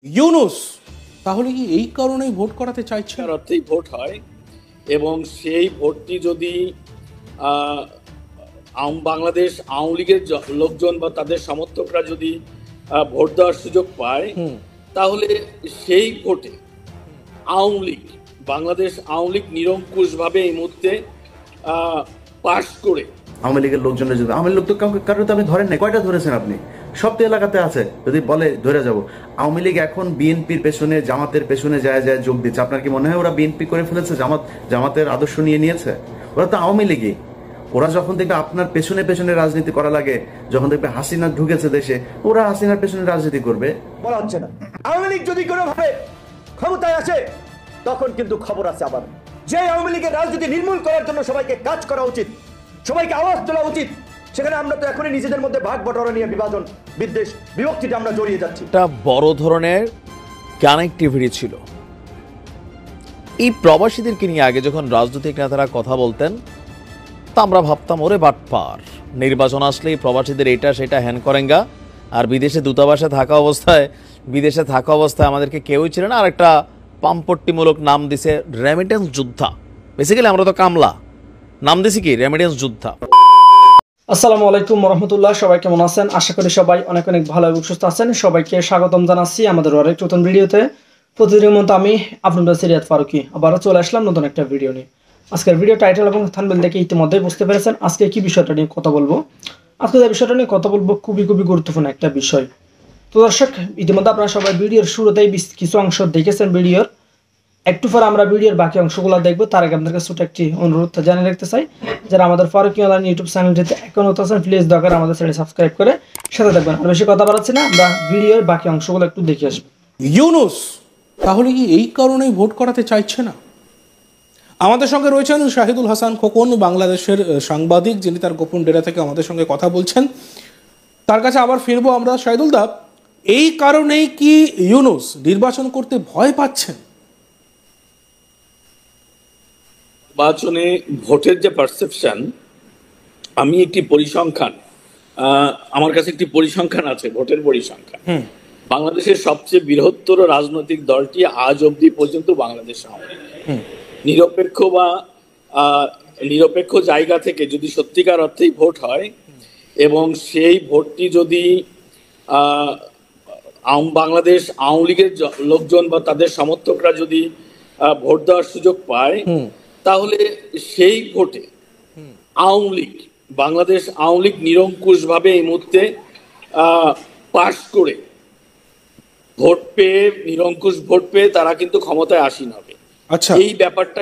ইউনূস তাহলে কি এই কারণেই ভোট করাতে চাইছে? অর্থেই ভোট হয় এবং সেই ভোটটি যদি বাংলাদেশ আওয়ামী লীগের লোকজন বা তাদের সমর্থকরা যদি ভোট দেওয়ার সুযোগ পায় তাহলে সেই ভোটে আওয়ামী লীগ বাংলাদেশ আওয়ামী লীগ নিরঙ্কুশভাবে এই মুহূর্তে পাশ করে আওয়ামী লীগের লোকজনের যদি আওয়ামী লোক তো কারো তো আপনি ধরেন না, কয়টা ধরেছেন আপনি? সব তো এলাকাতে আছে, যদি বলে ধরে যাব। আওয়ামী লীগ এখন বিএনপির পেছনে জামাতের পেছনে যায় যোগ দিচ্ছে। আপনার কি মনে হয় ওরা বিএনপি করে ফেলেছে, জামাতের আদর্শ নিয়ে নিয়েছে? ওরা তো আওয়ামী লীগই। ওরা যখন দেখবে আপনার পেছনে পেছনে রাজনীতি করা লাগে, যখন দেখবে হাসিনা ঢুকেছে দেশে, ওরা হাসিনার পেছনে রাজনীতি করবে। বলা হচ্ছে না আওয়ামী লীগ যদি কোনোভাবে ক্ষমতায় আসে তখন কিন্তু খবর আছে আবার যে আওয়ামী লীগের রাজনীতি নির্মূল করার জন্য সবাইকে কাজ করা উচিত, সবাইকে আওয়াজ তোলা উচিত। সেখানে আমরা তো এখনই নিজেদের মধ্যে ভাগ বটরা নিয়ে বিভাজন বিদ্বেষ বিভক্তিতে আমরা জড়িয়ে যাচ্ছি। একটা বড় ধরনের কানেক্টিভিটি ছিল এই প্রবাসীদেরকে নিয়ে। আগে যখন রাজনৈতিক নেতারা কথা বলতেন তা আমরা ভাবতাম ওরে বাটপার, নির্বাচন আসলেই প্রবাসীদের এটা সেটা হ্যান করেঙ্গা। আর বিদেশে দূতাবাসে থাকা অবস্থায় আমাদেরকে কেউই ছিল না। আর একটা পাম্পট্টিমূলক নাম দিছে রেমিটেন্স যোদ্ধা। বেসিক্যালি আমরা তো কামলা, নাম দিছি কি রেমিটেন্স যোদ্ধা। আসসালামু আলাইকুম রহমতুল্লাহ, সবাই কেমন আছেন? আশা করি সবাই অনেক অনেক ভালো এবং সুস্থ আছেন। সবাইকে স্বাগতম জানাচ্ছি আমাদের আরেক নতুন ভিডিওতে। প্রতিদিনের মতো আমি আপনাদের সিরিয়াত ফারুকি আবারও চলে আসলাম নতুন একটা ভিডিও নিয়ে। আজকের ভিডিও টাইটেল এবং থাম্বনেল দেখে ইতিমধ্যেই বুঝতে পেরেছেন আজকে কি বিষয়টা নিয়ে কথা বলবো। আজকে যে বিষয়টা নিয়ে কথা বলবো খুবই গুরুত্বপূর্ণ একটা বিষয়। তো দর্শক, ইতিমধ্যে আপনারা সবাই ভিডিওর শুরুতেই কিছু অংশ দেখেছেন ভিডিওর। একটু পর আমরা ভিডিওর বাকি অংশগুলো দেখবো। তার আগে আপনাদের ছোট একটি অনুরোধ জানিয়ে রাখতে চাই, যারা আমাদের ফারুকি অনলাইন ইউটিউব চ্যানেলটিতে এখনো আছেন প্লিজ দরকার আমাদের চ্যানেল সাবস্ক্রাইব করে সাথে থাকবেন। আর বেশি কথা বাড়াচ্ছি না, আমরা ভিডিওর বাকি অংশগুলো একটু দেখে আসবো। ইউনূস তাহলে কি এই কারণেই ভোট করাতে চাইছে না? আমাদের সঙ্গে রয়েছেন শাহিদুল হাসান খোকন, বাংলাদেশের সাংবাদিক, যিনি তার গোপন ডেরা থেকে আমাদের সঙ্গে কথা বলছেন। তার কাছে আবার ফিরবো আমরা। শাহিদুল দা, এই কারণেই কি ইউনূস নির্বাচন করতে ভয় পাচ্ছেন? নির্বাচনে ভোটের যে পারসেপশন, আমি একটি পরিসংখ্যান, আমার কাছে একটি পরিসংখ্যান আছে, ভোটের পরিসংখ্যান। বাংলাদেশের সবচেয়ে বৃহত্তর রাজনৈতিক দলটি আজ অবধি পর্যন্ত বাংলাদেশ আওয়ামী লীগ। নিরপেক্ষ জায়গা থেকে যদি সত্যিকার অর্থেই ভোট হয় এবং সেই ভোটটি যদি বাংলাদেশ আওয়ামী লীগের লোকজন বা তাদের সমর্থকরা যদি ভোট দেওয়ার সুযোগ পায় তাহলে সেই ভোটে আওয়ামী লীগ বাংলাদেশ আওয়ামী লীগ নিরঙ্কুশভাবে এই মুহূর্তে পাশ করে নিরঙ্কুশ ভোট পেয়ে তারা কিন্তু ক্ষমতায় আসীন হবে। আচ্ছা, এই ব্যাপারটা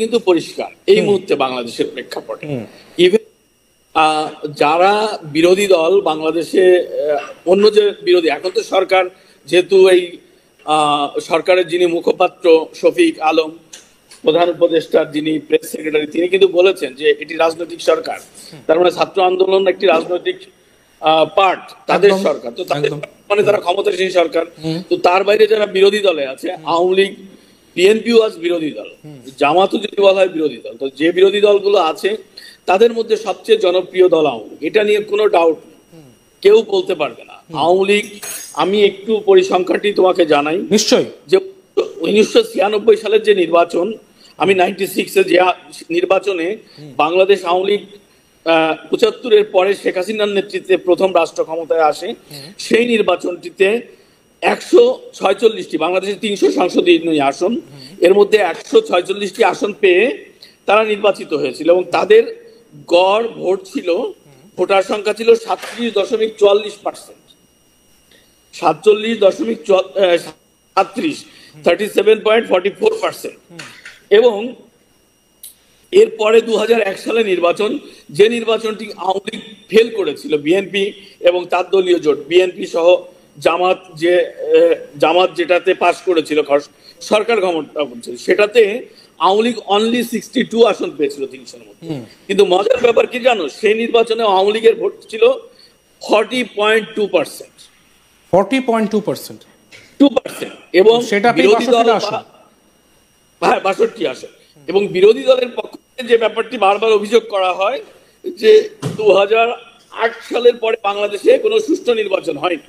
কিন্তু পরিষ্কার এই মুহূর্তে বাংলাদেশের প্রেক্ষাপটে। ইভেন যারা বিরোধী দল বাংলাদেশে, অন্য যে বিরোধী, এখন তো সরকার, যেহেতু এই সরকারের যিনি মুখপাত্র শফিক আলম, প্রধান উপদেষ্টার যিনি প্রেস সেক্রেটারি, তিনি কিন্তু বলেছেন যে এটি রাজনৈতিক সরকার। তার মানে ছাত্র আন্দোলন একটি রাজনৈতিক পার্ট, তাদের সরকার, তো তাদের মানে তারা ক্ষমতাসীন সরকার। তো তার বাইরে যারা বিরোধী দলে আছে, আওয়ামী লীগ, বিএনপিও আজ বিরোধী দল, জামাতও যদি বলা হয় বিরোধী দল, তো যে বিরোধী দলগুলো আছে তাদের মধ্যে সবচেয়ে জনপ্রিয় দল আওয়ামী লীগ, এটা নিয়ে কোনো ডাউট নেই, কেউ বলতে পারবে না। আওয়ামী লীগ, আমি একটু পরিসংখ্যানটি তোমাকে জানাই। নিশ্চয়ই। যে 1996 সালের যে নির্বাচন, আমি 96-এ যে নির্বাচনে বাংলাদেশ আওয়ামী লীগ 75-এর পরে শেখ হাসিনার নেতৃত্বে প্রথম রাষ্ট্র ক্ষমতায় আসে, সেই নির্বাচনটিতে 146টি, বাংলাদেশের 300 সংসদীয় আসন, এর মধ্যে 146টি আসন পেয়ে তারা নির্বাচিত হয়েছিল এবং তাদের গড় ভোটার সংখ্যা ছিল 37.44%, 37.44%। এবং এরপরে 2001 সালে নির্বাচন, যে নির্বাচনটি আওয়ামী লীগ ফেল করেছিল, বিএনপি এবং তার দলীয় জোট, বিএনপি সহ জামাত যেটাতে পাস করেছিল, সরকার ক্ষমতা করছিল, সেটাতে আওয়ামী লীগ অনলি 62 আসন পেয়েছিল 300-এর মধ্যে। কিন্তু মজার ব্যাপার কি জানো, সেই নির্বাচনে আওয়ামী লীগের ভোট ছিল 40.2%, 40.2%, এবং সেটা বিরোধী দল 62 আসন। এবং বিরোধী দলের পক্ষ থেকে যে ব্যাপারটি বারবার অভিযোগ করা হয় যে 2008 সালের পরে বাংলাদেশে কোনো সুষ্ঠু নির্বাচন হয়নি।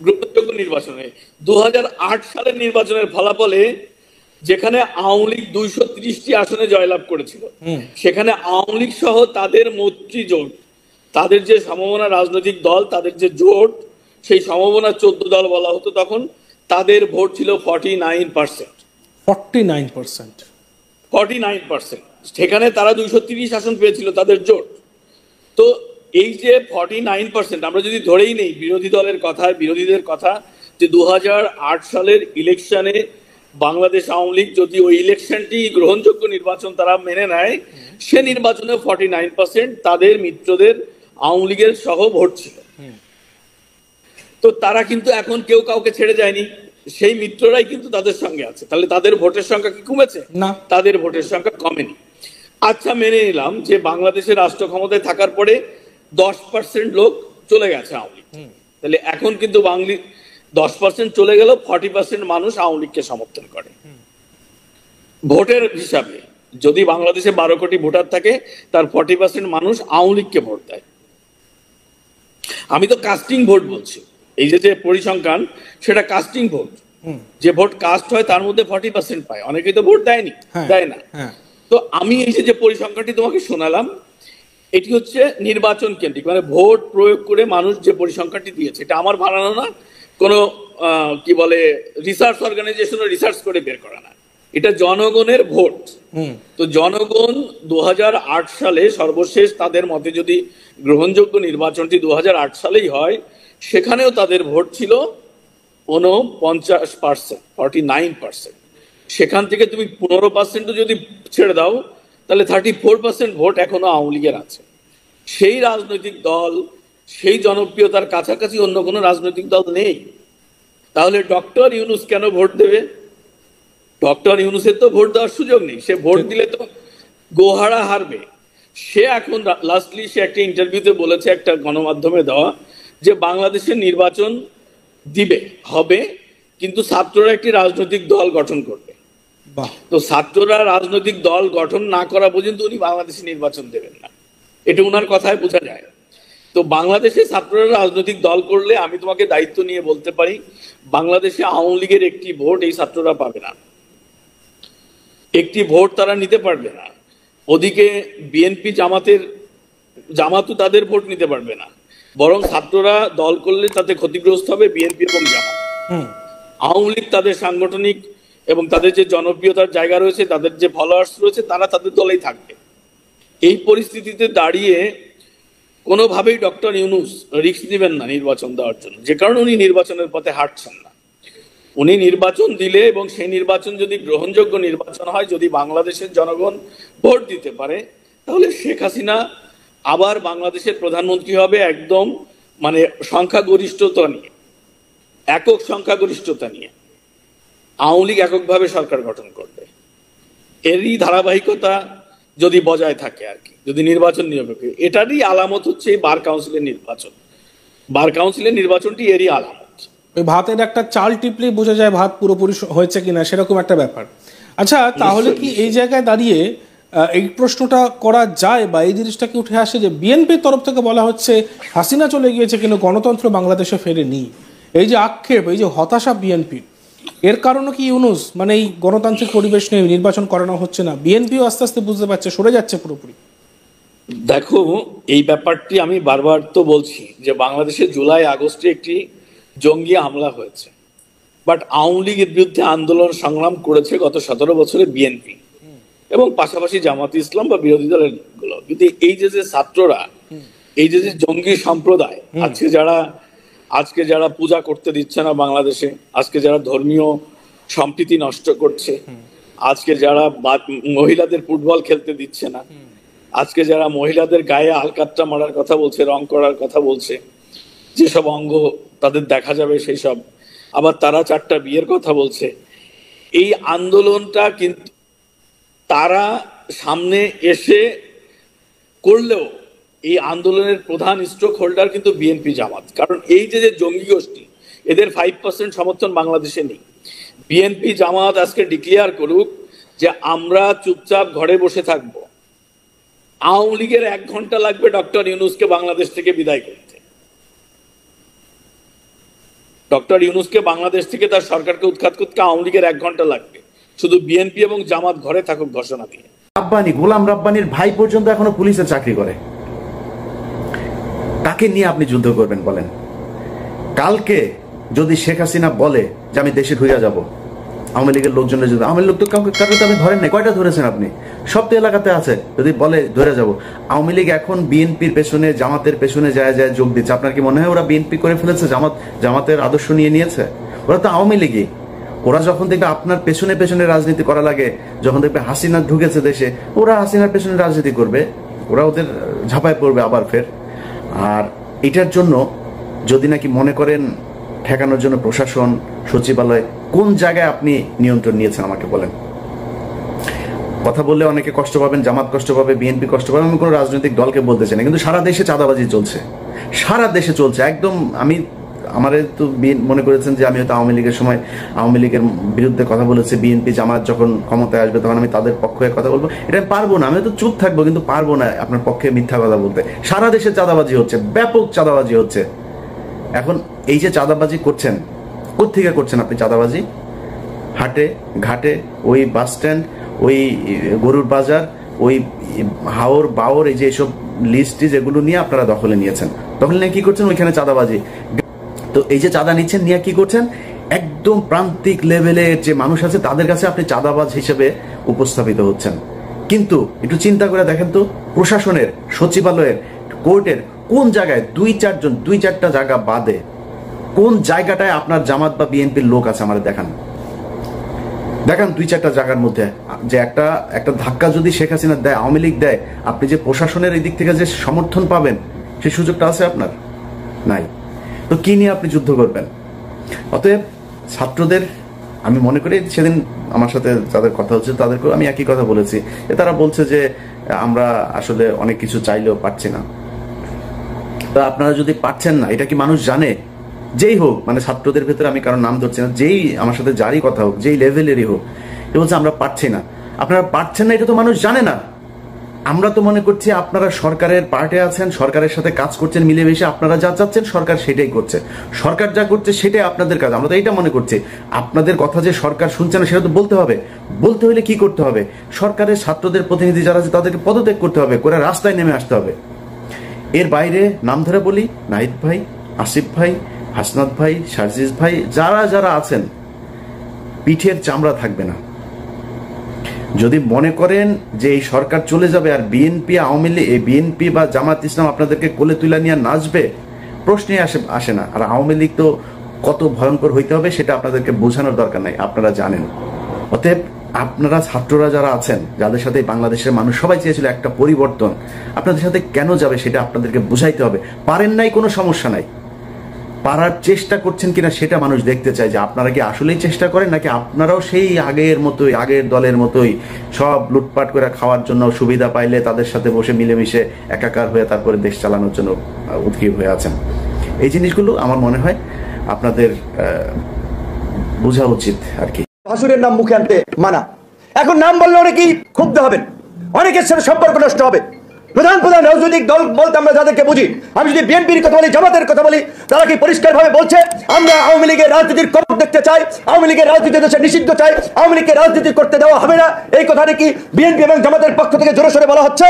গ্রহণযোগ্য নির্বাচনে 2008 সালের নির্বাচনের ফলাফলে যেখানে আওয়ামী লীগ 230টি আসনে জয়লাভ করেছিল, সেখানে আওয়ামী লীগ সহ তাদের মৈত্রী জোট, তাদের যে সমমনা রাজনৈতিক দল, তাদের যে জোট, সেই সমমনা 14 দল বলা হতো তখন, তাদের ভোট ছিল 49%। 49%। সেখানে তারা 230 আসন পেয়েছিল তাদের জোট। তো এই যে 49%, আমরা যদি ধরেই নেই বিরোধীদের কথা যে 2008 সালের ইলেকশনে বাংলাদেশ আওয়ামী লীগ যদি ওই ইলেকশনটি গ্রহণযোগ্য নির্বাচন তারা মেনে নেয়, সে নির্বাচনে 49% তাদের মিত্রদের আওয়ামী লীগের সহ ভোট ছিল। তো তারা কিন্তু এখন কেউ কাউকে ছেড়ে যায়নি, সেই মিত্ররাই কিন্তু তাদের সঙ্গে আছে। তাহলে তাদের ভোটের সংখ্যা কি কমেছে? না, তাদের ভোটের সংখ্যা কমেনি। আচ্ছা, মেনে নিলাম যে বাংলাদেশের রাষ্ট্র ক্ষমতায় থাকার পরে 10% লোক চলে গেছে আওয়ামী লীগ। তাহলে এখন কিন্তু 10% চলে গেল, 40% মানুষ আওয়ামী লীগকে সমর্থন করে। ভোটের হিসাবে যদি বাংলাদেশে 12 কোটি ভোটার থাকে, তার 40% মানুষ আওয়ামী লীগকে ভোট দেয়। আমি তো কাস্টিং ভোট বলছি, এই যে পরিসংখ্যান, সেটা কাস্টিং ভোট। যে ভোট কাস্ট হয় তার মধ্যে 40% পায়, অনেকেই তো ভোট দেয় না। তো আমি এই যে পরিসংখ্যানটি তোমাকে শোনালাম, এটি হচ্ছে নির্বাচন কেন্দ্রিক, মানে ভোট প্রয়োগ করে মানুষ যে পরিসংখ্যানটি দিয়েছে, এটা আমার বানানো না, কোনো কি বলে রিসার্চ অর্গানাইজেশনও রিসার্চ করে বের করা না, এটা জনগণের ভোট। তো জনগণ 2008 সালে সর্বশেষ তাদের মতে যদি গ্রহণযোগ্য নির্বাচনটি 2008 সালেই হয়, সেখানেও তাদের ভোট ছিল 49%, 49%। সেখান থেকে তুমি 15% যদি ছেড়ে দাও, তাহলে 34% ভোট এখনো আওয়ামী লীগের আছে। সেই রাজনৈতিক দল, সেই জনপ্রিয়তার কাছাকাছি অন্য কোনো রাজনৈতিক দল নেই। তাহলে ডক্টর ইউনূস কেন ভোট দেবে? ডক্টর ইউনূসের তো ভোট দেওয়ার সুযোগ নেই, সে ভোট দিলে তো গোহারা হারবে। সে এখন লাস্টলি সে একটা ইন্টারভিউতে বলেছে, একটা গণমাধ্যমে দেওয়া, যে বাংলাদেশের নির্বাচন হবে, কিন্তু ছাত্ররা একটি রাজনৈতিক দল গঠন করবে। তো ছাত্ররা রাজনৈতিক দল গঠন না করা পর্যন্ত উনি বাংলাদেশে নির্বাচন দেবেন না, এটা উনার কথায় বোঝা যায়। তো বাংলাদেশে ছাত্ররা রাজনৈতিক দল করলে আমি তোমাকে দায়িত্ব নিয়ে বলতে পারি, বাংলাদেশে আওয়ামী লীগের একটি ভোট এই ছাত্ররা পাবে না, একটি ভোট তারা নিতে পারবে না। ওদিকে বিএনপি জামাতও তাদের ভোট নিতে পারবে না, বরং ছাত্ররা দল করলে তাতে ক্ষতিগ্রস্ত হবে বিএনপি এবং জামাত। আওয়ামী লীগ তাদের সাংগঠনিক এবং তাদের যে জনপ্রিয়তার জায়গা রয়েছে, তাদের যে ফলোয়ার্স রয়েছে, তারা তাদের দলেই থাকবে। এই পরিস্থিতিতে দাঁড়িয়ে কোনোভাবেই ডক্টর ইউনূস রিস্ক দিবেন না নির্বাচন দেওয়ার জন্য, যে কারণে উনি নির্বাচনের পথে হাঁটছেন না। উনি নির্বাচন দিলে এবং সেই নির্বাচন যদি গ্রহণযোগ্য নির্বাচন হয়, যদি বাংলাদেশের জনগণ ভোট দিতে পারে, তাহলে শেখ হাসিনা আবার বাংলাদেশের প্রধানমন্ত্রী হবে, একদম মানে সংখ্যাগরিষ্ঠতা নিয়ে, একক সংখ্যাগরিষ্ঠতা নিয়ে আওয়ামী লীগ এককভাবে সরকার গঠন করবে। এরই ধারাবাহিকতা যদি বজায় থাকে আর কি, যদি নির্বাচন নিরপেক্ষ, এটারই আলামত হচ্ছে এই বার কাউন্সিলের নির্বাচন। বার কাউন্সিলের নির্বাচনটি এরই আলামত। ওই ভাতের একটা চাল টিপলেই বোঝা যায় ভাত পুরোপুরি হয়েছে কিনা, সেরকম একটা ব্যাপার। আচ্ছা, তাহলে কি এই জায়গায় দাঁড়িয়ে এই প্রশ্নটা করা যায় বা এই জিনিসটা কি উঠে আসে যে বিএনপির তরফ থেকে বলা হচ্ছে হাসিনা চলে গিয়েছে কিন্তু গণতন্ত্র বাংলাদেশে ফেরেনি, এই যে আক্ষেপ, এই যে হতাশা বিএনপির, এর কারণে কি ইউনূস মানে এই গণতান্ত্রিক পরিবেশ নিয়ে নির্বাচন করানো হচ্ছে না, বিএনপিও আস্তে আস্তে বুঝতে পারছে সরে যাচ্ছে পুরোপুরি? দেখো, এই ব্যাপারটি আমি বারবার তো বলছি যে বাংলাদেশে জুলাই আগস্টে একটি জঙ্গি হামলা হয়েছে, বাট আওয়ামী লীগের বিরুদ্ধে আন্দোলন সংগ্রাম করেছে গত 17 বছরে বিএনপি এবং পাশাপাশি জামাত ইসলাম বা বিরোধী দলের গুলো। কিন্তু এই যে ছাত্ররা, এই যে জঙ্গি সম্প্রদায়, আজকে যারা পূজা করতে দিচ্ছে না বাংলাদেশে, আজকে যারা ধর্মীয় সম্প্রীতি নষ্ট করছে, আজকে যারা মহিলাদের ফুটবল খেলতে দিচ্ছে না, আজকে যারা মহিলাদের গায়ে আলকাতরা মারার কথা বলছে, রং করার কথা বলছে, যেসব অঙ্গ তাদের দেখা যাবে সেই সব, আবার তারা 4টা বিয়ের কথা বলছে, এই আন্দোলনটা কিন্তু তারা সামনে এসে করলেও এই আন্দোলনের প্রধান স্ট্রোক হোল্ডার কিন্তু বিএনপি জামাত। কারণ এই যে জঙ্গি গোষ্ঠী, এদের 5% সমর্থন বাংলাদেশে নেই। বিএনপি জামাত আজকে ডিক্লেয়ার করুক যে আমরা চুপচাপ ঘরে বসে থাকব, আওয়ামী লীগের 1 ঘন্টা লাগবে ডক্টর ইউনূসকে বাংলাদেশ থেকে বিদায় করতে। ডক্টর ইউনূসকে বাংলাদেশ থেকে তার সরকারকে উৎখাত করতে আওয়ামী লীগের 1 ঘন্টা লাগবে, শুধু বিএনপি এবং জামাত ঘরে থাকুক ঘোষণা দিয়ে। রাব্বানী, গোলাম রাব্বানীর ভাই পর্যন্ত এখনো পুলিশে চাকরি করে। তাকে নিয়ে আপনি যুদ্ধ করবেন বলেন? কালকে যদি শেখ হাসিনা বলে যে আমি দেশে ঢুকে যাব, আওয়ামী লীগের লোকজনের যদি, আওয়ামী লোক তো কাউকে তো আপনি ধরেন নাই, কয়টা ধরেছেন আপনি? সব তো এলাকাতে আছে, যদি বলে ধরে যাব। আওয়ামী লীগ এখন বিএনপির পেছনে, জামাতের পেছনে যায় যায় যোগ দিচ্ছে। আপনার কি মনে হয় ওরা বিএনপি করে ফেলেছে, জামাতের আদর্শ নিয়ে নিয়েছে? ওরা তো আওয়ামী লীগই। ওরা যখন দেখবে আপনার পেছনে পেছনে রাজনীতি করা লাগে, যখন দেখবে হাসিনা ঢুকেছে দেশে, ওরা হাসিনার পেছনে রাজনীতি করবে, ওরা ওদের ঝাঁপায় পড়বে আবার ফের। আর এটার জন্য যদি নাকি মনে করেন ঠেকানোর জন্য প্রশাসন, সচিবালয়, কোন জায়গায় আপনি নিয়ন্ত্রণ নিয়েছেন আমাকে বলেন? কথা বললে অনেকে কষ্ট পাবেন, জামাত কষ্ট পাবে, বিএনপি কষ্ট পাবে, আমি কোনো রাজনৈতিক দলকে বলতে চাই না, কিন্তু সারা দেশে চাঁদাবাজি চলছে, সারা দেশে চলছে একদম। আমি আমার তো মনে করেছেন যে আমি হয়তো আওয়ামী লীগের সময় আওয়ামী লীগের বিরুদ্ধে কথা বলেছি, বিএনপি জামাত যখন ক্ষমতায় আসবে তখন আমি তাদের পক্ষে কথা বলবো, এটা আমি পারবো না। আমি তো চুপ থাকবো, কিন্তু পারবো না আপনার পক্ষে মিথ্যা কথা বলতে। সারা দেশে চাঁদাবাজি হচ্ছে, ব্যাপক চাঁদাবাজি হচ্ছে। এখন এই যে চাঁদাবাজি করছেন, কোত্থেকে করছেন আপনি চাঁদাবাজি? হাটে ঘাটে, ওই বাস স্ট্যান্ড, ওই গরুর বাজার, ওই হাওর বাওর, এই যে এইসব লিস্ট যেগুলো নিয়ে আপনারা দখলে নিয়েছেন, দখলে নিয়ে কি করছেন? ওইখানে চাঁদাবাজি। তো এই যে চাঁদা নিচ্ছেন, নিয়ে কি করছেন? একদম প্রান্তিক লেভেলের যে মানুষ আছে তাদের কাছে আপনি চাঁদাবাজ হিসেবে উপস্থাপিত হচ্ছেন। কিন্তু একটু চিন্তা করে দেখেন তো, প্রশাসনের, সচিবালয়ের, কোর্টের কোন জায়গায় দুই চারটা জায়গা বাদে কোন জায়গাটায় আপনার জামাত বা বিএনপির লোক আছে? আমাদের দেখান দুই চারটা জায়গার মধ্যে যে একটা ধাক্কা যদি শেখ হাসিনা দেয়, আওয়ামী লীগ দেয়, আপনি যে প্রশাসনের এই দিক থেকে যে সমর্থন পাবেন সেই সুযোগটা আছে আপনার? নাই। তো কি নিয়ে আপনি যুদ্ধ করবেন? অতএব ছাত্রদের আমি মনে করি, সেদিন আমার সাথে যাদের কথা হচ্ছে তাদেরকেও আমি একই কথা বলেছি, তারা বলছে যে আমরা আসলে অনেক কিছু চাইলেও পারছি না। তা আপনারা যদি পারছেন না, এটা কি মানুষ জানে? যেই হোক, মানে ছাত্রদের ভেতরে আমি কারণ নাম ধরছি না, যেই আমার সাথে যারই কথা হোক, যেই লেভেলেরই হোক, এ বলছে আমরা পারছি না। আপনারা পারছেন না, এটা তো মানুষ জানে না। আমরা তো মনে করছি আপনারা সরকারের পার্টে আছেন, সরকারের সাথে কাজ করছেন মিলেমিশে, আপনারা যা চাচ্ছেন সরকার সেটাই করছে, সরকার যা করছে সেটাই আপনাদের কাজ। আমরা তো এইটা মনে করছি। আপনাদের কথা যে সরকার শুনছে না সেটা তো বলতে হবে। বলতে হলে কি করতে হবে? সরকারের ছাত্রদের প্রতিনিধি যারা আছে তাদেরকে পদত্যাগ করতে হবে, করে রাস্তায় নেমে আসতে হবে। এর বাইরে নাম ধরে বলি, নাহিদ ভাই, আসিফ ভাই, হাসনাত ভাই, সার্জিস ভাই, যারা আছেন, পিঠের চামড়া থাকবে না। যদি মনে করেন যে এই সরকার চলে যাবে আর বিএনপি, আওয়ামী লীগ, বিএনপি বা জামাত ইসলাম আপনাদেরকে কোলে তুলে নিয়ে নাচবে, প্রশ্নই আসে না। আর আওয়ামী লীগ তো কত ভয়ঙ্কর হইতে হবে সেটা আপনাদেরকে বোঝানোর দরকার নাই, আপনারা জানেন। অতএব আপনারা ছাত্ররা যারা আছেন, যাদের সাথে বাংলাদেশের মানুষ সবাই চেয়েছিল একটা পরিবর্তন, আপনাদের সাথে কেন যাবে সেটা আপনাদেরকে বুঝাইতে হবে। পারেন নাই, কোনো সমস্যা নাই, পারার চেষ্টা করছেন কিনা সেটা মানুষ দেখতে চায়, যে আপনারা কি আসলেই চেষ্টা করেন, নাকি আপনারাও সেই আগের মতোই, আগের দলের মতোই সব লুটপাট করে খাওয়ার জন্য, সুবিধা পাইলে তাদের সাথে বসে মিলেমিশে একাকার হয়ে তারপরে দেশ চালানোর জন্য উদ্গ্রীব হয়ে আছেন। এই জিনিসগুলো আমার মনে হয় আপনাদের বোঝা উচিত আর কি। ভাসুরের নাম মুখে আনতে মানা, এখন নাম বললে অনেকেই ক্ষুব্ধ হবেন, অনেকের সাথে সম্পর্ক নষ্ট হবে। প্রধান রাজনৈতিক দল বলতে আমরা যাদেরকে বুঝি, আমি যদি বিএনপির কথা বলি, জামাতের কথা বলি, তারা কি পরিষ্কার ভাবে বলছে আমরা আওয়ামী লীগের রাজনীতির কবর দেখতে চাই, আওয়ামী লীগের রাজনীতি দেশে নিষিদ্ধ চাই, আওয়ামী লীগকে রাজনীতি করতে দেওয়া হবে না? এই কথাটা কি বিএনপি এবং জামাতের পক্ষ থেকে জোরে সোরে বলা হচ্ছে?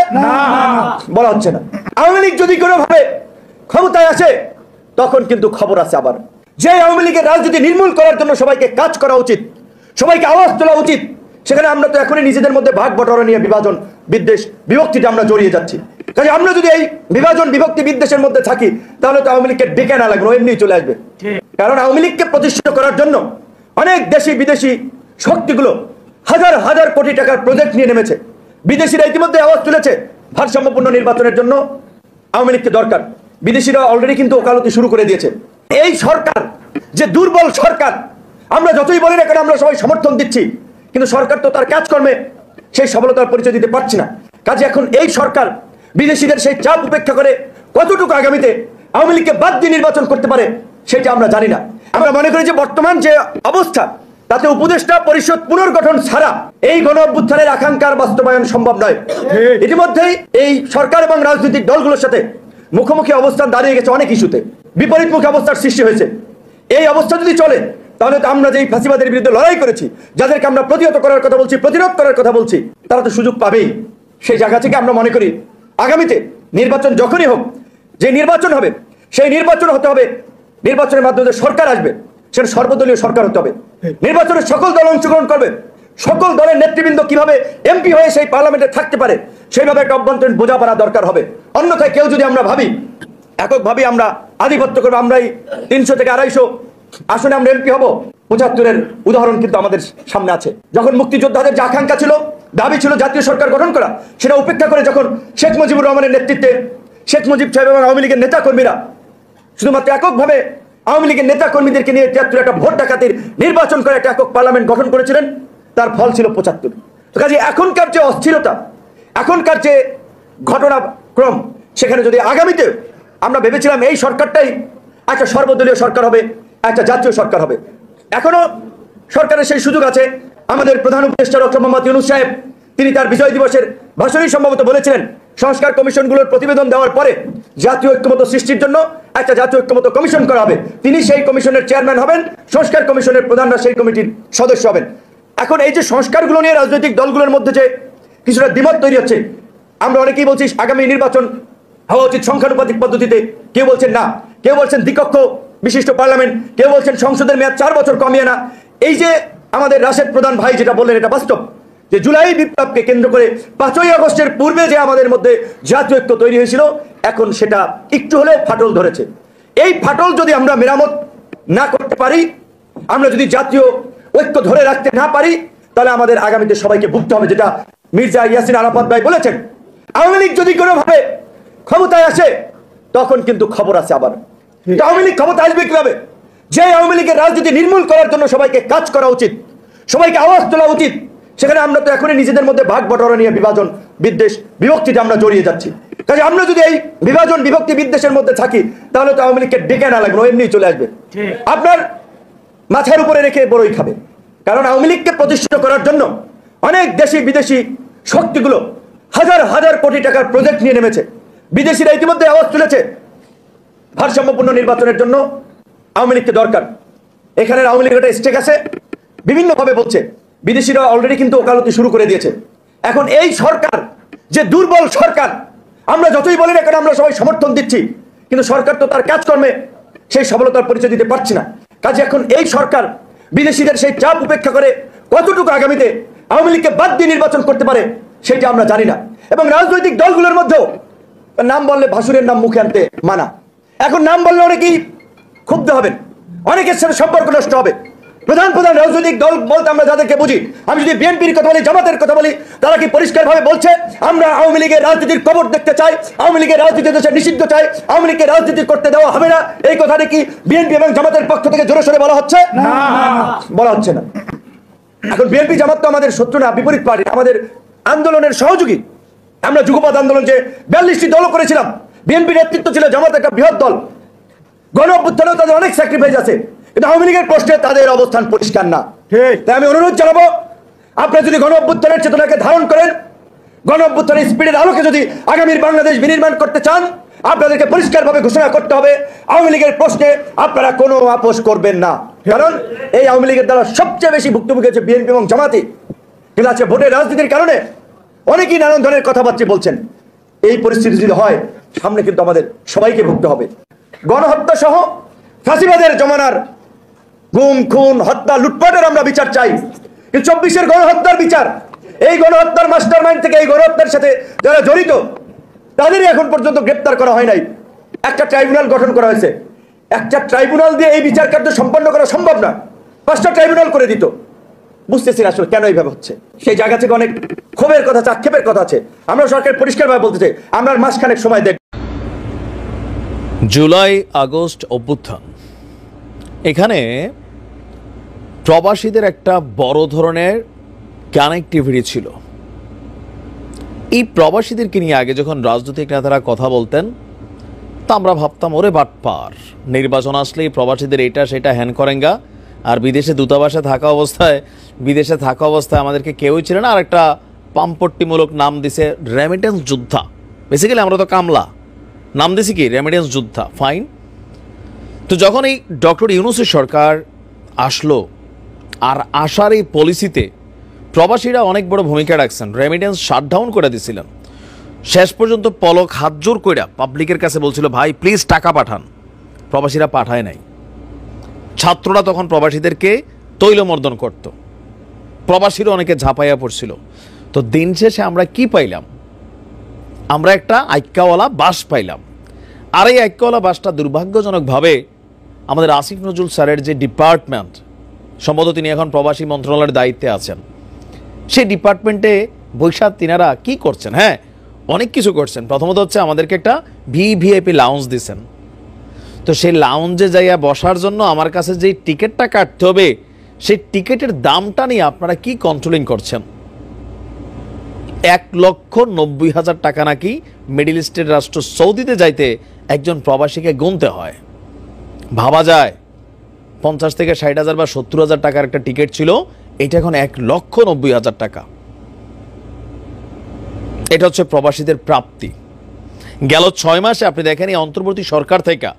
বলা হচ্ছে না। আওয়ামী লীগ যদি কোনো ভাবে ক্ষমতায় আসে তখন কিন্তু খবর আছে আবার, যে আওয়ামী লীগের রাজনীতি নির্মূল করার জন্য সবাইকে কাজ করা উচিত, সবাইকে আওয়াজ তোলা উচিত। সেখানে আমরা তো এখনই নিজেদের মধ্যে ভাগ বটরা নিয়ে বিভাজন, বিদ্বেষ, বিভক্তিতে আমরা জড়িয়ে যাচ্ছি। কাজে আমরা যদি এই বিভাজন, বিভক্তি, বিদ্বেষের মধ্যে থাকি, তাহলে তো আওয়ামী লীগকে ডেকে না লাগবে, এমনি চলে আসবে। কারণ আওয়ামী লীগকে প্রতিষ্ঠিত করার জন্য অনেক দেশি বিদেশি শক্তিগুলো হাজার হাজার কোটি টাকার প্রজেক্ট নিয়ে নেমেছে। বিদেশিরা ইতিমধ্যে আওয়াজ তুলেছে ভারসাম্যপূর্ণ নির্বাচনের জন্য আওয়ামী লীগকে দরকার। বিদেশিরা অলরেডি কিন্তু ওকালতি শুরু করে দিয়েছে। এই সরকার যে দুর্বল সরকার, আমরা যতই বলি না কেন আমরা সবাই সমর্থন দিচ্ছি, কিন্তু সরকার তো তার কাজকর্মে সেই সফলতার পরিচয় দিতে পারছে না। কাজে এখন এই সরকার বিদেশিদের সেই চাপ উপেক্ষা করে কতটুকু আগামীতে আওয়ামী লীগকে বাদ দিয়ে নির্বাচন করতে পারে সেটা আমরা জানি না। আমরা মনে করি যে বর্তমান যে অবস্থা, তাতে উপদেষ্টা পরিষদ পুনর্গঠন ছাড়া এই গণ অভ্যুত্থানের আকাঙ্ক্ষার বাস্তবায়ন সম্ভব নয়। ইতিমধ্যেই এই সরকার এবং রাজনৈতিক দলগুলোর সাথে মুখোমুখি অবস্থান দাঁড়িয়ে গেছে, অনেক ইস্যুতে বিপরীতমুখী অবস্থার সৃষ্টি হয়েছে। এই অবস্থা যদি চলে তাহলে তো আমরা যেই ফাঁসিবাদের বিরুদ্ধে লড়াই করেছি, যাদেরকে আমরা প্রতিহত করার কথা বলছি, প্রতিরোধ করার কথা বলছি, তারা তো সুযোগ পাবেই। সেই জায়গা থেকে আমরা মনে করি আগামীতে নির্বাচন যখনই হোক, যে নির্বাচন হবে সেই নির্বাচন হতে হবে, নির্বাচনের মাধ্যমে সরকার আসবে সেটা সর্বদলীয় সরকার হতে হবে। নির্বাচনে সকল দল অংশগ্রহণ করবে, সকল দলের নেতৃবৃন্দ কিভাবে এমপি হয়ে সেই পার্লামেন্টে থাকতে পারে সেইভাবে একটা অভ্যন্তরীণ বোঝাপড়া দরকার হবে। অন্যথায় কেউ যদি আমরা ভাবি এককভাবে আমরা আধিপত্য করবো, আমরাই 300 থেকে 250 আসনে আমরা এমপি হব, 75-এর উদাহরণ কিন্তু আমাদের সামনে আছে। যখন মুক্তিযোদ্ধাদের যে আকাঙ্ক্ষা ছিল, দাবি ছিল জাতীয় সরকার গঠন করা, সেটা উপেক্ষা করে যখন শেখ মুজিবুর রহমানের নেতৃত্বে শেখ মুজিব সাহেব এবং আওয়ামী লীগের নেতা কর্মীরা শুধুমাত্র এককভাবে আওয়ামী লীগের নেতা কর্মীদেরকে নিয়ে 73 একটা ভোট ডাকাতির নির্বাচন করে একটা একক পার্লামেন্ট গঠন করেছিলেন, তার ফল ছিল 75। তো কাজে এখনকার যে অস্থিরতা, এখনকার যে ঘটনাক্রম, সেখানে যদি আগামীতে আমরা ভেবেছিলাম এই সরকারটাই একটা সর্বদলীয় সরকার হবে, একটা জাতীয় সরকার হবে, এখনো সরকারের সেই সুযোগ আছে। আমাদের প্রধান উপদেষ্টা ডক্টর মোহাম্মদ ইউনূস সাহেব তিনি তার বিজয় দিবসের ভাষণেই সম্ভবত বলেছিলেন সংস্কার কমিশনগুলোর প্রতিবেদন দেওয়ার পরে জাতীয় ঐক্যমত্য সৃষ্টির জন্য একটা জাতীয় ঐক্যমত্য কমিশন করা হবে, তিনি সেই কমিশনের চেয়ারম্যান হবেন, সংস্কার কমিশনের প্রধানরা সেই কমিটির সদস্য হবেন। এখন এই যে সংস্কারগুলো নিয়ে রাজনৈতিক দলগুলোর মধ্যে যে কিছুটা দ্বিমত তৈরি হচ্ছে, আমরা অনেকেই বলছি আগামী নির্বাচন হওয়া উচিত সংখ্যানুপাতিক পদ্ধতিতে, কেউ বলছেন না, কেউ বলছেন দ্বিকক্ষ বিশিষ্ট পার্লামেন্ট, কেউ বলছেন সংসদের মেয়াদ 4 বছর কমিয়ে না। এই যে আমাদের রাশেদ প্রধান ভাই যেটা বললেন এটা বাস্তব, যে জুলাই বিপ্লবকে কেন্দ্র করে 5ই আগস্টের পূর্বে যে আমাদের মধ্যে জাতীয় ঐক্য তৈরি হয়েছিল, এখন সেটা একটু হলেও ফাটল ধরেছে। এই ফাটল যদি আমরা মেরামত না করতে পারি, আমরা যদি জাতীয় ঐক্য ধরে রাখতে না পারি, তাহলে আমাদের আগামীতে সবাইকে ভুগতে হবে, যেটা মির্জা ইয়াসিন আরাফাত ভাই বলেছেন, আওয়ামী লীগ যদি কোনোভাবে ক্ষমতায় আসে তখন কিন্তু খবর আছে। আবার আওয়ামী লীগ ক্ষমতা আসবে কিভাবে? যে আওয়ামী লীগের রাজনীতি নির্মূল করার জন্য সবাইকে কাজ করা উচিত, সবাইকে আওয়াজ তোলা উচিত, সেখানে আমরা তো এখনই নিজেদের মধ্যে ভাগ বটরা নিয়ে বিভাজন বিদ্বেষ বিভক্তিতে আমরা জড়িয়ে যাচ্ছি। কাজে আমরা যদি এই বিভাজন বিভক্তি বিদ্বেষের মধ্যে থাকি, তাহলে তো আওয়ামী লীগকে ডেকে না লাগবে, এমনি চলে আসবে, আপনার মাথার উপরে রেখে বড়ই খাবে। কারণ আওয়ামী লীগকে প্রতিষ্ঠিত করার জন্য অনেক দেশি বিদেশি শক্তিগুলো হাজার হাজার কোটি টাকার প্রজেক্ট নিয়ে নেমেছে। বিদেশিরা ইতিমধ্যে আওয়াজ তুলেছে ভারসাম্যপূর্ণ নির্বাচনের জন্য আওয়ামী লীগকে দরকার। এখানে আওয়ামী লীগের একটা স্টেক আছে, বিভিন্নভাবে বলছে, বিদেশিরা অলরেডি কিন্তু ওকালতি শুরু করে দিয়েছে। এখন এই সরকার যে দুর্বল সরকার, আমরা যতই বলি না কেন আমরা সবাই সমর্থন দিচ্ছি, কিন্তু সরকার তো তার কাজকর্মে সেই সফলতার পরিচয় দিতে পারছে না। কাজে এখন এই সরকার বিদেশিদের সেই চাপ উপেক্ষা করে কতটুকু আগামীতে আওয়ামী লীগকে বাদ দিয়ে নির্বাচন করতে পারে সেটা আমরা জানি না। এবং রাজনৈতিক দলগুলোর মধ্যেও নাম বললে ভাসুরের নাম মুখে আনতে মানা, এখন নাম বললে অনেকেই ক্ষুব্ধ হবেন, অনেকের সাথে সম্পর্ক নষ্ট হবে। প্রধান প্রধান রাজনৈতিক দল বলতে আমরা যাদেরকে বুঝি, আমি যদি বিএনপির কথা বলি, জামাতের কথা বলি, তারা কি পরিষ্কারভাবে বলছে আমরা আওয়ামী লীগের রাজনীতির কবর দেখতে চাই, আওয়ামী লীগের রাজনীতি দেশে নিষিদ্ধ চাই, আওয়ামী লীগের রাজনীতি করতে দেওয়া হবে না। এই কথাটি কি বিএনপি এবং জামাতের পক্ষ থেকে জোরে সোরে বলা হচ্ছে? বলা হচ্ছে না। এখন বিএনপি জামাত তো আমাদের শত্রু না, বিপরীত পার্টি, আমাদের আন্দোলনের সহযোগী। আমরা যুগপৎ আন্দোলন যে 42টি দলও করেছিলাম, বিএনপি নেতৃত্ব ছিল, জামাত একটা বৃহৎ দল, গণ অভ্যুত্থানেও তাদের অনেক স্যাক্রিফাইস আছে, কিন্তু আওয়ামী লীগের প্রশ্নে তাদের অবস্থান পরিষ্কার না। তাই আমি অনুরোধ জানাবো, আপনারা যদি গণ অভ্যুত্থানের চেতনাকে ধারণ করেন, গণ অভ্যুত্থানের স্পিরিটের আলোকে যদি আগামীর বাংলাদেশ বিনির্মাণ করতে চান, আপনাদেরকে পরিষ্কারভাবে ঘোষণা করতে হবে আওয়ামী লীগের প্রশ্নে আপনারা কোনো আপোষ করবেন না। কারণ এই আওয়ামী লীগের দ্বারা সবচেয়ে বেশি ভুক্তভোগী হচ্ছে বিএনপি এবং জামাতি। কিন্তু আজকে ভোটের রাজনীতির কারণে অনেকেই নানান ধরনের কথাবার্তা বলছেন। এই পরিস্থিতি যদি হয়, সামনে কিন্তু আমাদের সবাইকে ভুগতে হবে। গণহত্যা সহ ফাঁসিবাদের জমানার গুম খুন হত্যা লুটপাটের আমরা বিচার চাই, কিন্তু 24-এর গণহত্যার বিচার, এই গণহত্যার মাস্টার মাইন্ড থেকে এই গণহত্যার সাথে যারা জড়িত তাদেরই এখন পর্যন্ত গ্রেপ্তার করা হয় নাই। একটা ট্রাইব্যুনাল গঠন করা হয়েছে, একটা ট্রাইব্যুনাল দিয়ে এই বিচার কার্য সম্পন্ন করা সম্ভব না, 5টা ট্রাইব্যুনাল করে দিত। বুঝতেছি আসলে কেন এইভাবে হচ্ছে। সেই জায়গা থেকে অনেক ক্ষোভের কথা আছে, আক্ষেপের কথা আছে। আমরা সরকার পরিষ্কারভাবে বলতে চাই, আমরা মাসখানেক সময় দেখ। জুলাই আগস্ট অভ্যুত্থান, এখানে প্রবাসীদের একটা বড় ধরনের কানেক্টিভিটি ছিল। এই প্রবাসীদেরকে নিয়ে আগে যখন রাজনৈতিক নেতারা কথা বলতেন, তা আমরা ভাবতাম ওরে বাটপার, নির্বাচন আসলেই প্রবাসীদের এটা সেটা হ্যান করেঙ্গা, আর বিদেশে দূতাবাসে থাকা অবস্থায় আমাদেরকে কেউই ছিল না। আর একটা পাম্পট্টিমূলক নাম দিছে রেমিটেন্স যোদ্ধা। বেসিক্যালি আমরা তো কামলা, নাম দিছি কি রেমিটেন্স যোদ্ধা। ফাইন, তো যখন এই ডক্টর ইউনূসের সরকার আসলো, আর আসার এই পলিসিতে প্রবাসীরা অনেক বড় ভূমিকা রাখছেন, রেমিটেন্স শাটডাউন করে দিয়েছিলেন। শেষ পর্যন্ত পলক হাত জোর কইরা পাবলিকের কাছে বলছিল, ভাই প্লিজ টাকা পাঠান। প্রবাসীরা পাঠায় নাই। ছাত্ররা তখন প্রবাসীদেরকে তৈলমর্দন করত, প্রবাসীরা অনেকে ঝাঁপাইয়া পড়ছিল। তো দিন শেষে আমরা কি পাইলাম? আমরা একটা আইক্যাওয়ালা বাস পাইলাম। আর এই আইক্যাওয়ালা বাসটা দুর্ভাগ্যজনকভাবে আমাদের আসিফ নজরুল স্যারের যে ডিপার্টমেন্ট, সম্ভবত তিনি এখন প্রবাসী মন্ত্রণালয়ের দায়িত্বে আছেন, সেই ডিপার্টমেন্টে বৈশাখ তিনারা কি করছেন? হ্যাঁ, অনেক কিছু করছেন। প্রথমত হচ্ছে আমাদেরকে একটা ভিভিআইপি লাউঞ্জ দিচ্ছেন। তো সেই লাউঞ্জে যাইয়া বসার জন্য আমার কাছে যেই টিকিটটা কাটতে হবে, সেই টিকিটের দামটা নিয়ে আপনারা কি কন্ট্রোলিং করছেন? 1,90,000 টাকা নাকি মিডল ইস্টের রাষ্ট্র সৌদিতে যাইতে একজন প্রবাসীকে গুনতে হয়। ভাবা যায় 50 থেকে 60,000 বা 70,000 টাকার একটা টিকিট ছিল, এটা এখন 1,90,000 টাকা। এটা হচ্ছে প্রবাসীদের প্রাপ্তি। গেল 6 মাসে আপনি দেখেন এই অন্তর্বর্তী সরকার থেকে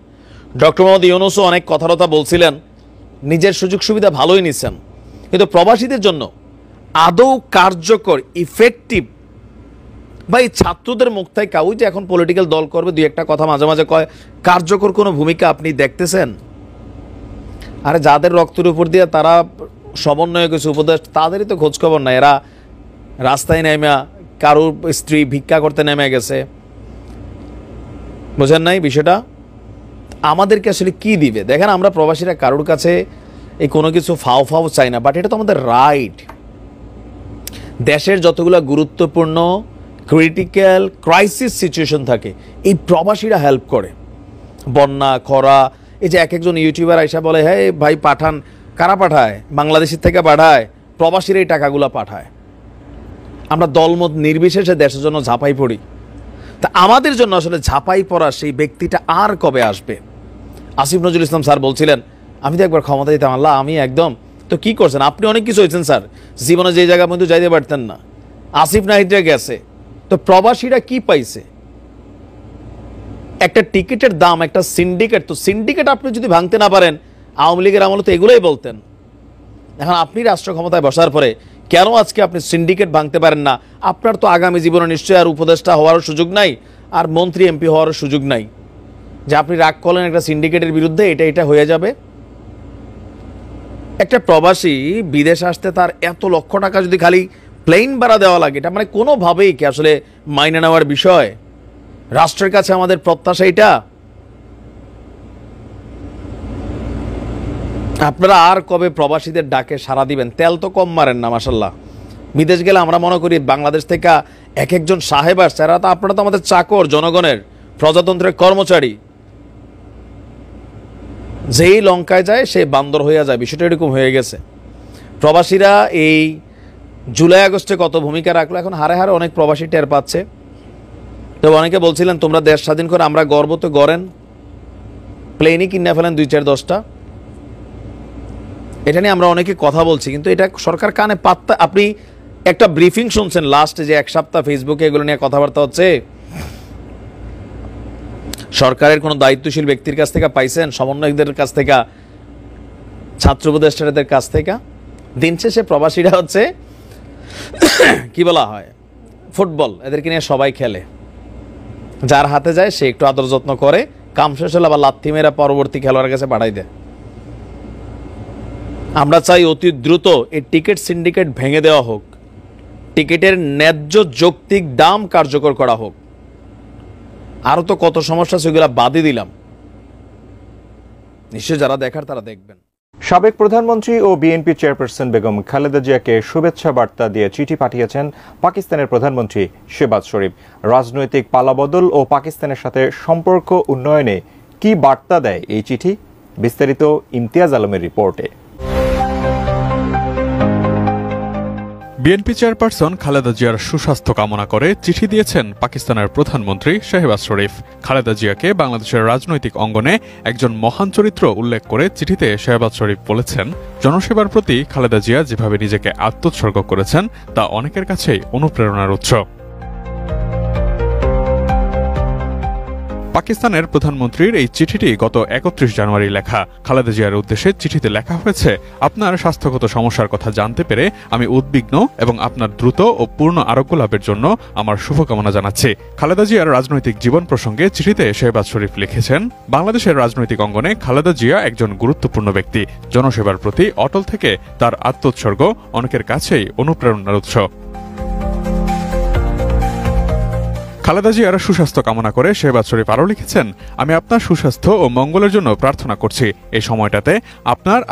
ডক্টর মোহাম্মদ ইউনূসও অনেক কথাবার্তা বলছিলেন, নিজের সুযোগ সুবিধা ভালোই নিছেন, কিন্তু প্রবাসীদের জন্য আদৌ কার্যকর ইফেক্টিভ বা এই ছাত্রদের মুখ থেকে ওই যে এখন পলিটিক্যাল দল করবে দুই একটা কথা মাঝে মাঝে কয়, কার্যকর কোনো ভূমিকা আপনি দেখতেছেন? আরে যাদের রক্তের উপর দিয়ে তারা সমন্বয় কিছু উপদেশ, তাদেরই তো খোঁজখবর নাই। এরা রাস্তায় নেমে কারোর স্ত্রী ভিক্ষা করতে নেমে গেছে, বোঝেন নাই বিষয়টা? আমাদেরকে আসলে কি দিবে? দেখেন, আমরা প্রবাসীরা কারোর কাছে এই কোনো কিছু ফাও ফাও চাই না, বাট এটা তো আমাদের রাইট। দেশের যতগুলো গুরুত্বপূর্ণ ক্রিটিক্যাল ক্রাইসিস সিচুয়েশন থাকে, এই প্রবাসীরা হেল্প করে। বন্যা, খরা, এই যে এক একজন ইউটিউবার আইসা বলে, হ্যাঁ ভাই পাঠান, কারা পাঠায়? বাংলাদেশের থেকে পাঠায়, প্রবাসীরা এই টাকাগুলো পাঠায়। আমরা দলমত নির্বিশেষে দেশের জন্য ঝাঁপাই পড়ি। তা আমাদের জন্য আসলে ঝাঁপাই পড়া সেই ব্যক্তিটা আর কবে আসবে? আসিফ নজরুল ইসলাম স্যার বলছিলেন, আমি তো একবার ক্ষমতা দিতাম, আল্লাহ আমি একদম। তো কি করছেন আপনি? অনেক কিছু হয়েছেন স্যার, জীবনে যে জায়গার মধ্যে যাইতে পারতেন না। আসিফ নাহিদরা গেছে, তো প্রবাসীরা কি পাইছে? একটা টিকিটের দাম, একটা সিন্ডিকেট। তো সিন্ডিকেট আপনি যদি ভাঙতে না পারেন, আওয়ামী লীগের আমলে তো এগুলোই বলতেন। এখন আপনি রাষ্ট্র ক্ষমতায় বসার পরে কেন আজকে আপনি সিন্ডিকেট ভাঙতে পারেন না? আপনার তো আগামী জীবনে নিশ্চয়ই আর উপদেষ্টা হওয়ারও সুযোগ নাই, আর মন্ত্রী এমপি হওয়ারও সুযোগ নাই, যে আপনি রাগ করলেন একটা সিন্ডিকেটের বিরুদ্ধে, এটা হয়ে যাবে। একটা প্রবাসী বিদেশ আসতে তার এত লক্ষ টাকা যদি খালি প্লেন ভাড়া দেওয়া লাগে, এটা মানে কোনোভাবেই কি আসলে মাইনে নেওয়ার বিষয়? রাষ্ট্রের কাছে আমাদের প্রত্যাশা এটা। আপনারা আর কবে প্রবাসীদের ডাকে সাড়া দিবেন? তেল তো কম মারেন না মাশাল্লাহ। বিদেশ গেলে আমরা মনে করি বাংলাদেশ থেকে এক একজন সাহেব আসছে, এরা তো আপনারা তো আমাদের চাকর, জনগণের প্রজাতন্ত্রের কর্মচারী। যেই লঙ্কায় যায় সে বান্দর হয়ে যায়, বিষয়টা এরকম হয়ে গেছে। প্রবাসীরা এই জুলাই আগস্টে কত ভূমিকা রাখলো, এখন হারে হারে অনেক প্রবাসী টের পাচ্ছে। তো অনেকে বলছিলেন তোমরা দেশ স্বাধীন করে আমরা গর্ব তো গড়েন, প্লেনই কিনে ফেলেন 2-4-10টা। এটা নিয়ে আমরা অনেকে কথা বলছি, কিন্তু এটা সরকার কানে পাত্তা। আপনি একটা ব্রিফিং শুনছেন লাস্টে যে 1 সপ্তাহ ফেসবুকে এগুলো নিয়ে কথাবার্তা হচ্ছে, সরকারের কোনো দায়িত্বশীল ব্যক্তির কাছ থেকে পাইছেন? সমন্বয়কদের কাছ থেকে, ছাত্র উপদেষ্টাদের কাছ থেকে? দিন শেষে প্রবাসীরা হচ্ছে কি বলা হয়, ফুটবল, এদেরকে নিয়ে সবাই খেলে। যার হাতে যায় সে একটু আদর যত্ন করে, কাম শেষ হলে আবার লাথি মেরা পরবর্তী খেলোয়াড়ের কাছে পাঠাই দেয়। আমরা চাই অতি দ্রুত এই টিকিট সিন্ডিকেট ভেঙে দেওয়া হোক, টিকিটের ন্যায্য যৌক্তিক দাম কার্যকর করা হোক। আরও তো কত সমস্যা সেগুলো বাদই দিলাম, নিশ্চয় যারা দেখার তারা দেখবেন। সাবেক প্রধানমন্ত্রী ও বিএনপি চেয়ারপারসন বেগম খালেদা জিয়াকে শুভেচ্ছা বার্তা দিয়ে চিঠি পাঠিয়েছেন পাকিস্তানের প্রধানমন্ত্রী শেহবাজ শরীফ। রাজনৈতিক পালাবদল ও পাকিস্তানের সাথে সম্পর্ক উন্নয়নে কি বার্তা দেয় এই চিঠি? বিস্তারিত ইমতিয়াজ আলমের রিপোর্টে। বিএনপি চেয়ারপারসন খালেদা জিয়ার সুস্বাস্থ্য কামনা করে চিঠি দিয়েছেন পাকিস্তানের প্রধানমন্ত্রী শেহবাজ শরীফ। খালেদা জিয়াকে বাংলাদেশের রাজনৈতিক অঙ্গনে একজন মহান চরিত্র উল্লেখ করে চিঠিতে শেহবাজ শরীফ বলেছেন, জনসেবার প্রতি খালেদা জিয়া যেভাবে নিজেকে আত্মোৎসর্গ করেছেন তা অনেকের কাছেই অনুপ্রেরণার উৎস। পাকিস্তানের প্রধানমন্ত্রীর এই চিঠিটি গত 31 জানুয়ারি লেখা। খালেদা জিয়ার উদ্দেশ্যে চিঠিতে লেখা হয়েছে, আপনার স্বাস্থ্যগত সমস্যার কথা জানতে পেরে আমি উদ্বিগ্ন এবং আপনার দ্রুত ও পূর্ণ আরোগ্য লাভের জন্য আমার শুভকামনা জানাচ্ছি। খালেদা জিয়ার রাজনৈতিক জীবন প্রসঙ্গে চিঠিতে শেহবাজ শরীফ লিখেছেন, বাংলাদেশের রাজনৈতিক অঙ্গনে খালেদা জিয়া একজন গুরুত্বপূর্ণ ব্যক্তি। জনসেবার প্রতি অটল থেকে তার আত্মোৎসর্গ অনেকের কাছেই অনুপ্রেরণার উৎস। খালেদা জিয়ার সুস্বাস্থ্য কামনা করে শেহবাজ শরীফ আরও লিখেছেন, আমি আপনার সুস্বাস্থ্য ও মঙ্গলের জন্য প্রার্থনা করছি। এই সময়টাতে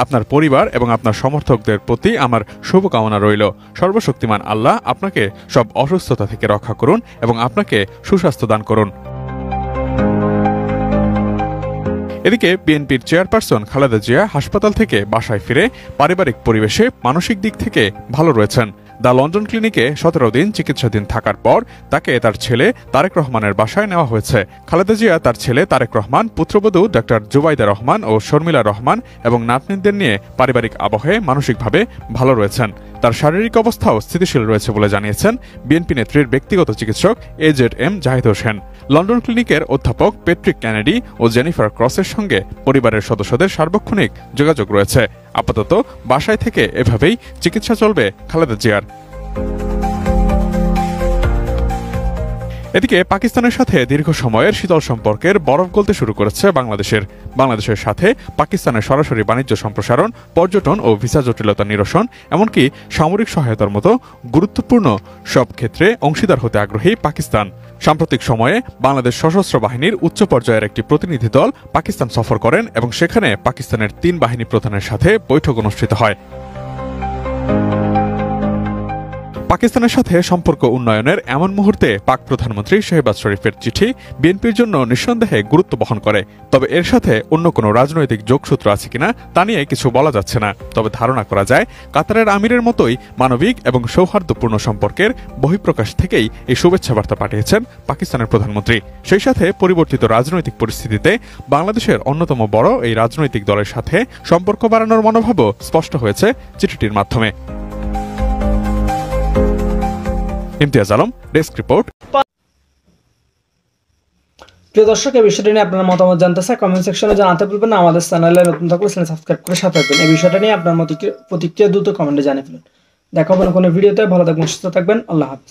আপনার পরিবার এবং আপনার সমর্থকদের প্রতি আমার শুভকামনা রইল। সর্বশক্তিমান আল্লাহ আপনাকে সব অসুস্থতা থেকে রক্ষা করুন এবং আপনাকে সুস্বাস্থ্য দান করুন। এদিকে বিএনপির চেয়ারপারসন খালেদা জিয়া হাসপাতাল থেকে বাসায় ফিরে পারিবারিক পরিবেশে মানসিক দিক থেকে ভালো রয়েছেন। দ্য লন্ডন ক্লিনিকে 17 দিন চিকিৎসাধীন থাকার পর তাকে তার ছেলে তারেক রহমানের বাসায় নেওয়া হয়েছে। খালেদা জিয়া তার ছেলে তারেক রহমান, পুত্রবধূ ডাক্তার জুবাইদা রহমান ও শর্মিলা রহমান এবং নাতনিদের নিয়ে পারিবারিক আবহে মানসিকভাবে ভালো রয়েছেন। তার শারীরিক অবস্থাও স্থিতিশীল রয়েছে বলে জানিয়েছেন বিএনপি নেত্রীর ব্যক্তিগত চিকিৎসক AZM জাহিদ হোসেন। লন্ডন ক্লিনিকের অধ্যাপক পেট্রিক ক্যানেডি ও জেনিফার ক্রসের সঙ্গে পরিবারের সদস্যদের সার্বক্ষণিক যোগাযোগ রয়েছে। আপাতত বাসায় থেকে এভাবেই চিকিৎসা চলবে খালেদা জিয়ার। এদিকে পাকিস্তানের সাথে দীর্ঘ সময়ের শীতল সম্পর্কের বরফ গলতে শুরু করেছে বাংলাদেশের সাথে পাকিস্তানের সরাসরি বাণিজ্য সম্প্রসারণ, পর্যটন ও ভিসা জটিলতা নিরসন, এমনকি সামরিক সহায়তার মতো গুরুত্বপূর্ণ সব ক্ষেত্রে অংশীদার হতে আগ্রহী পাকিস্তান। সাম্প্রতিক সময়ে বাংলাদেশ সশস্ত্র বাহিনীর উচ্চ পর্যায়ের একটি প্রতিনিধি দল পাকিস্তান সফর করেন এবং সেখানে পাকিস্তানের 3 বাহিনী প্রধানের সাথে বৈঠক অনুষ্ঠিত হয়। পাকিস্তানের সাথে সম্পর্ক উন্নয়নের এমন মুহূর্তে পাক প্রধানমন্ত্রী শেহবাজ শরীফের চিঠি বিএনপির জন্য নিঃসন্দেহে গুরুত্ব বহন করে। তবে এর সাথে অন্য কোনো রাজনৈতিক যোগসূত্র আছে কিনা তা নিয়ে কিছু বলা যাচ্ছে না। তবে ধারণা করা যায়, কাতারের আমিরের মতোই মানবিক এবং সৌহার্দ্যপূর্ণ সম্পর্কের বহিঃপ্রকাশ থেকেই এই শুভেচ্ছা বার্তা পাঠিয়েছেন পাকিস্তানের প্রধানমন্ত্রী। সেই সাথে পরিবর্তিত রাজনৈতিক পরিস্থিতিতে বাংলাদেশের অন্যতম বড় এই রাজনৈতিক দলের সাথে সম্পর্ক বাড়ানোর মনোভাবও স্পষ্ট হয়েছে চিঠিটির মাধ্যমে। Imtiaz Alam, desk report. প্রিয় দর্শক, এই বিষয়টা নিয়ে আপনার মতামত জানতে চাই, কমেন্ট সেকশনে জানাতে ভুলবেন না। আমাদের চ্যানেলে নতুন থাকলে চ্যানেল সাবস্ক্রাইব করে সাথে থাকবেন। এই বিষয়টা নিয়ে আপনার প্রতিক্রিয়া দ্রুত কমেন্টে জানিয়ে ফেলুন। দেখা হবে কোনো ভিডিওতে। ভালো থাকবেন, সুস্থ থাকবেন। আল্লাহ হাফেজ।